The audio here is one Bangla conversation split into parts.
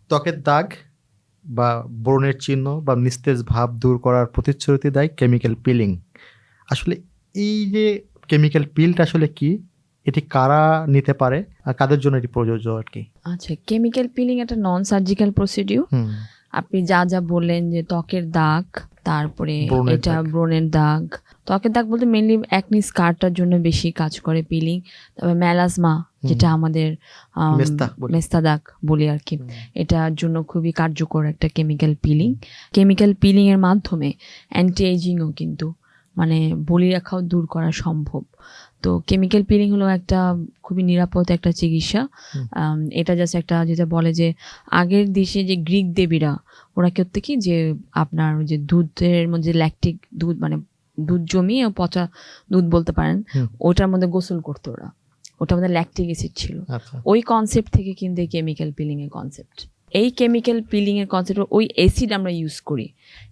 ত্বকের দাগ বা ব্রণের চিহ্ন বা নিস্তেজ ভাব দূর করার প্রতিশ্রুতি দেয় কেমিক্যাল পিলিং। আসলে এই যে কেমিক্যাল পিলটা আসলে কি? এটি কারা নিতে পারে? আর কাদের জন্য এটি প্রযোজ্য আরকি? আচ্ছা, কেমিক্যাল পিলিং একটা নন সার্জিক্যাল প্রসিডিউর। হুম, আপনি যা যা বললেন যে ত্বকের দাগ, তারপরে ব্রণের এটা দাগ। ব্রণের দাগ, ত্বকের দাগ বলতে মেনলি অ্যাকনি স্কারটার জন্য বেশি কাজ করে পিলিং। তারপর ম্যালাজমা, হুম, যেটা আমাদের মেস্তা বলি। মেস্তা দাগ বলি আর কি, হুম, এটার জন্য খুবই কার্যকর একটা কেমিক্যাল পিলিং। কেমিক্যাল পিলিং এর মাধ্যমে অ্যান্টি এজিংও কিন্তু মানে বলিরেখাও দূর করা সম্ভব। তো কেমিক্যাল পিলিং হলো একটা খুবই নিরাপদ একটা চিকিৎসা। হুম, এটা জাস্ট একটা যেটা বলে যে আগের দেশে যে গ্রিক দেবীরা ওরা করতে কি যে আপনার যে দুধের মধ্যে ল্যাকটিক দুধ মানে দুধ জমিয়ে পচা দুধ বলতে পারেন, হুম, ওটার মধ্যে গোসল করতো ওরা, ওটার মধ্যে ল্যাকটিক অ্যাসিড ছিল। আচ্ছা। ওই কনসেপ্ট থেকে কিন্তু এই কেমিক্যাল পিলিং এর কনসেপ্ট। এই কেমিক্যাল পিলিং এর কনসেপ্ট, ওই অ্যাসিড আমরা ইউজ করি,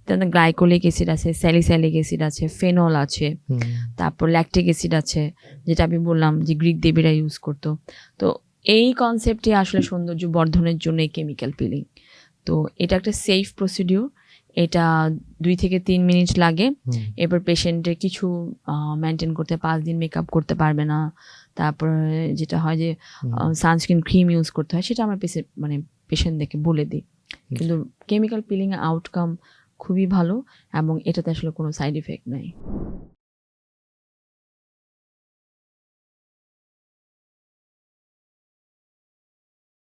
তার গ্লাইকোলিক অ্যাসিড আছে, স্যালিসাইলিক অ্যাসিড আছে, ফেনল আছে, হুম, তারপর ল্যাকটিক অ্যাসিড আছে, যেটা আমি বললাম যে গ্রিক দেবীরা ইউজ করতো। তো এই কনসেপ্টে আসলে সৌন্দর্য বর্ধনের জন্য এই কেমিক্যাল পিলিং। তো এটা একটা সেফ প্রসিডিউর। এটা 2 থেকে 3 মিনিট লাগে। হুম, এরপর পেশেন্টের কিছু মেনটেন করতে 5 দিন মেকআপ করতে পারবে না। তারপর যেটা হয় যে হুম, সানস্ক্রিন ক্রিম ইউজ করতে হয়, সেটা আমরা পেশেন্টদেরকে বলে দিই। কিন্তু কেমিক্যাল পিলিং এর আউটকাম খুবই ভালো এবং এটাতে আসলে কোনো সাইড ইফেক্ট নাই।